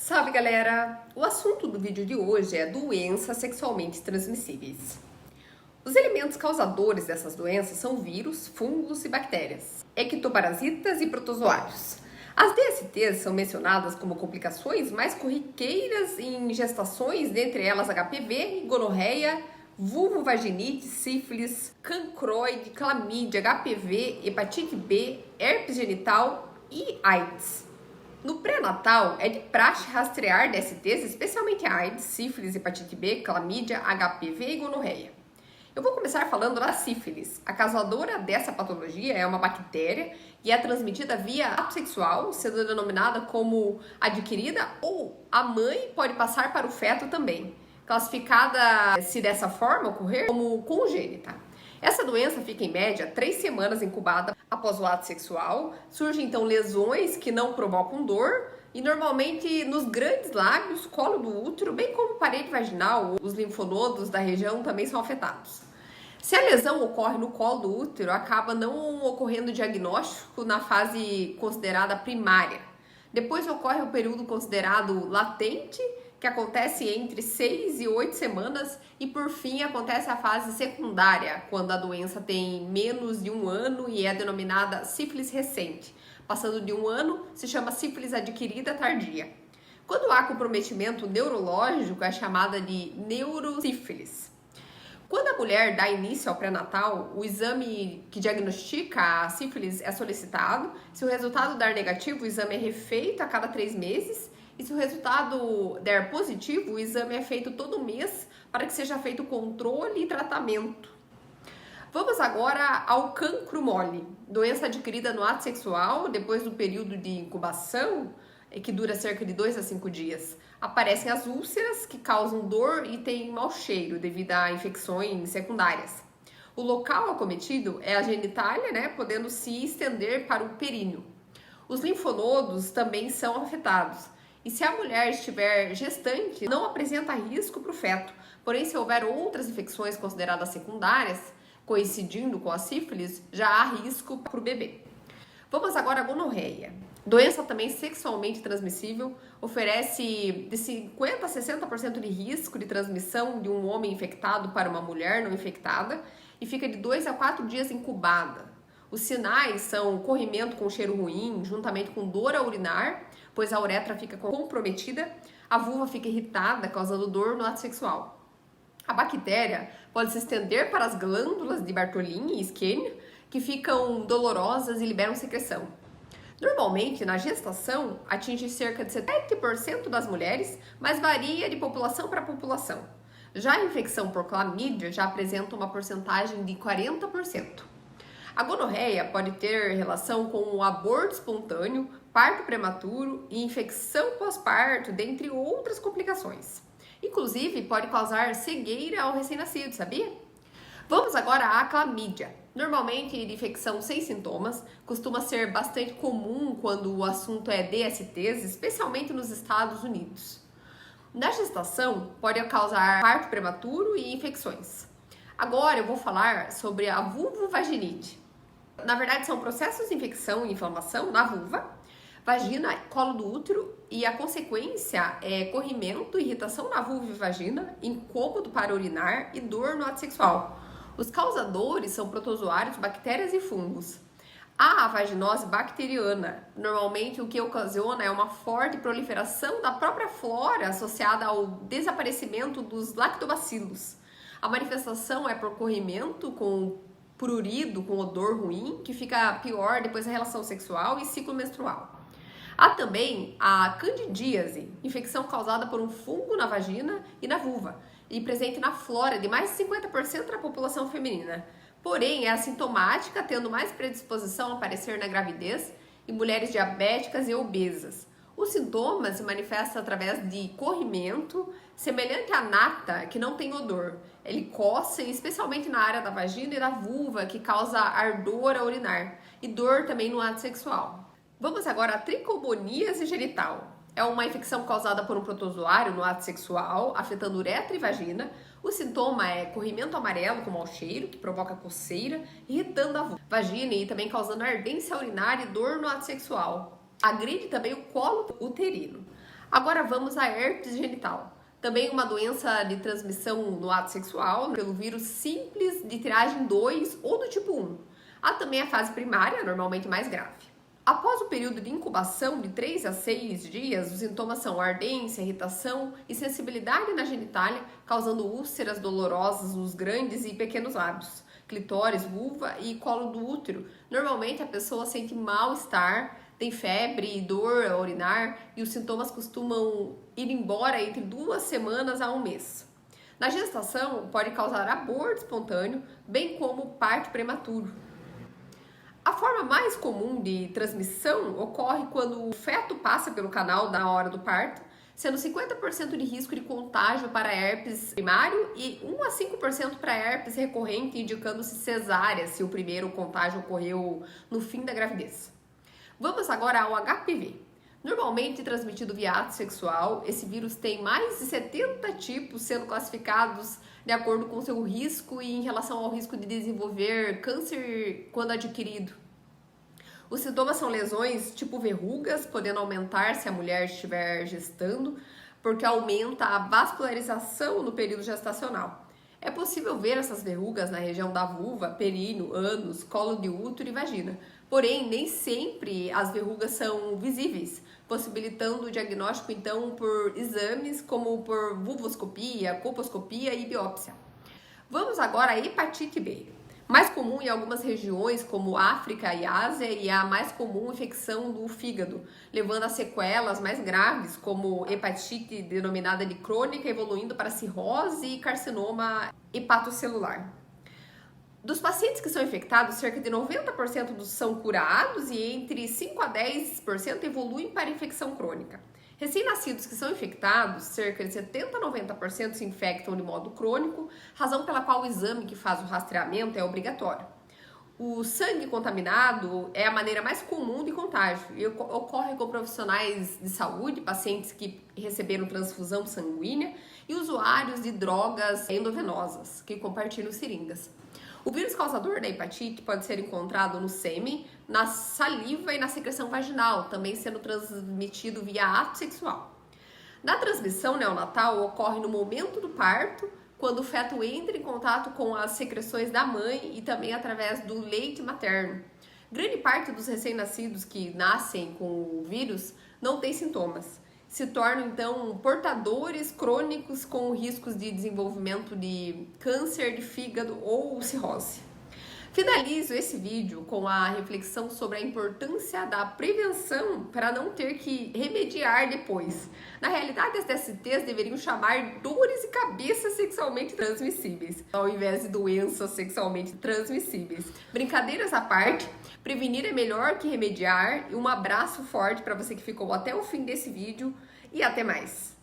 Salve galera! O assunto do vídeo de hoje é doenças sexualmente transmissíveis. Os elementos causadores dessas doenças são vírus, fungos e bactérias, ectoparasitas e protozoários. As DSTs são mencionadas como complicações mais corriqueiras em gestações, dentre elas HPV, gonorreia, vulvovaginite, sífilis, cancroide, clamídia, HPV, hepatite B, herpes genital e AIDS. No pré-natal, é de praxe rastrear DSTs, especialmente a AIDS, sífilis, hepatite B, clamídia, HPV e gonorreia. Eu vou começar falando da sífilis. A causadora dessa patologia é uma bactéria e é transmitida via ato sexual, sendo denominada como adquirida, ou a mãe pode passar para o feto também, classificada, se dessa forma ocorrer, como congênita. Essa doença fica em média 3 semanas incubada após o ato sexual. Surgem então lesões que não provocam dor e normalmente nos grandes lábios, colo do útero, bem como parede vaginal, os linfonodos da região também são afetados. Se a lesão ocorre no colo do útero, acaba não ocorrendo diagnóstico na fase considerada primária. Depois ocorre o período considerado latente, que acontece entre 6 e 8 semanas, e por fim acontece a fase secundária, quando a doença tem menos de 1 ano e é denominada sífilis recente. Passando de 1 ano, se chama sífilis adquirida tardia. Quando há comprometimento neurológico, é chamada de neurosífilis. Quando a mulher dá início ao pré-natal, o exame que diagnostica a sífilis é solicitado. Se o resultado dar negativo, o exame é refeito a cada 3 meses. E se o resultado der positivo, o exame é feito todo mês para que seja feito controle e tratamento. Vamos agora ao cancro mole, doença adquirida no ato sexual depois do período de incubação, que dura cerca de 2 a 5 dias. Aparecem as úlceras, que causam dor e têm mau cheiro devido a infecções secundárias. O local acometido é a genitália, podendo se estender para o períneo. Os linfonodos também são afetados. E se a mulher estiver gestante, não apresenta risco para o feto. Porém, se houver outras infecções consideradas secundárias, coincidindo com a sífilis, já há risco para o bebê. Vamos agora à gonorreia. Doença também sexualmente transmissível, oferece de 50% a 60% de risco de transmissão de um homem infectado para uma mulher não infectada e fica de 2 a 4 dias incubada. Os sinais são corrimento com cheiro ruim, juntamente com dor a urinar, pois a uretra fica comprometida, a vulva fica irritada, causando dor no ato sexual. A bactéria pode se estender para as glândulas de Bartolini e Skene, que ficam dolorosas e liberam secreção. Normalmente, na gestação, atinge cerca de 7% das mulheres, mas varia de população para população. Já a infecção por clamídia já apresenta uma porcentagem de 40%. A gonorreia pode ter relação com o aborto espontâneo, parto prematuro e infecção pós-parto, dentre outras complicações. Inclusive, pode causar cegueira ao recém-nascido, sabia? Vamos agora à clamídia. Normalmente, de infecção sem sintomas, costuma ser bastante comum quando o assunto é DSTs, especialmente nos Estados Unidos. Na gestação, pode causar parto prematuro e infecções. Agora eu vou falar sobre a vulvovaginite. Na verdade, são processos de infecção e inflamação na vulva, vagina, colo do útero e a consequência é corrimento, irritação na vulva e vagina, incômodo para urinar e dor no ato sexual. Os causadores são protozoários, bactérias e fungos. Há a vaginose bacteriana. Normalmente o que ocasiona é uma forte proliferação da própria flora associada ao desaparecimento dos lactobacilos. A manifestação é por corrimento com prurido, com odor ruim, que fica pior depois da relação sexual e ciclo menstrual. Há também a candidíase, infecção causada por um fungo na vagina e na vulva, e presente na flora de mais de 50% da população feminina. Porém, é assintomática, tendo mais predisposição a aparecer na gravidez em mulheres diabéticas e obesas. Os sintomas se manifestam através de corrimento, semelhante à nata, que não tem odor. Ele coça, especialmente na área da vagina e da vulva, que causa ardor a urinar, e dor também no ato sexual. Vamos agora à tricomoníase genital. É uma infecção causada por um protozoário no ato sexual, afetando uretra e vagina. O sintoma é corrimento amarelo com mau cheiro, que provoca coceira, irritando a vagina e também causando ardência urinária e dor no ato sexual. Agride também o colo uterino. Agora vamos à herpes genital. Também uma doença de transmissão no ato sexual, pelo vírus simples de tiragem 2 ou do tipo 1. Há também a fase primária, normalmente mais grave. Após o período de incubação de 3 a 6 dias, os sintomas são ardência, irritação e sensibilidade na genitália, causando úlceras dolorosas nos grandes e pequenos lábios, clitóris, vulva e colo do útero. Normalmente a pessoa sente mal-estar, tem febre e dor a urinar e os sintomas costumam ir embora entre 2 semanas a 1 mês. Na gestação, pode causar aborto espontâneo, bem como parto prematuro. A forma mais comum de transmissão ocorre quando o feto passa pelo canal na hora do parto, sendo 50% de risco de contágio para herpes primário e 1 a 5% para herpes recorrente, indicando-se cesárea se o primeiro contágio ocorreu no fim da gravidez. Vamos agora ao HPV. Normalmente transmitido via ato sexual, esse vírus tem mais de 70 tipos sendo classificados de acordo com seu risco e em relação ao risco de desenvolver câncer quando adquirido. Os sintomas são lesões tipo verrugas, podendo aumentar se a mulher estiver gestando, porque aumenta a vascularização no período gestacional. É possível ver essas verrugas na região da vulva, períneo, ânus, colo de útero e vagina. Porém, nem sempre as verrugas são visíveis, possibilitando o diagnóstico então por exames como por vulvoscopia, colposcopia e biópsia. Vamos agora à hepatite B. Mais comum em algumas regiões como África e Ásia e a mais comum infecção do fígado, levando a sequelas mais graves como hepatite denominada de crônica, evoluindo para cirrose e carcinoma hepatocelular. Dos pacientes que são infectados, cerca de 90% são curados e entre 5 a 10% evoluem para infecção crônica. Recém-nascidos que são infectados, cerca de 70 a 90% se infectam de modo crônico, razão pela qual o exame que faz o rastreamento é obrigatório. O sangue contaminado é a maneira mais comum de contágio e ocorre com profissionais de saúde, pacientes que receberam transfusão sanguínea e usuários de drogas endovenosas que compartilham seringas. O vírus causador da hepatite pode ser encontrado no sêmen, na saliva e na secreção vaginal, também sendo transmitido via ato sexual. Na transmissão neonatal ocorre no momento do parto, quando o feto entra em contato com as secreções da mãe e também através do leite materno. Grande parte dos recém-nascidos que nascem com o vírus não tem sintomas. Se tornam, então, portadores crônicos com riscos de desenvolvimento de câncer de fígado ou cirrose. Finalizo esse vídeo com a reflexão sobre a importância da prevenção para não ter que remediar depois. Na realidade, as DSTs deveriam chamar dores e cabeças sexualmente transmissíveis, ao invés de doenças sexualmente transmissíveis. Brincadeiras à parte, prevenir é melhor que remediar. E um abraço forte para você que ficou até o fim desse vídeo e até mais!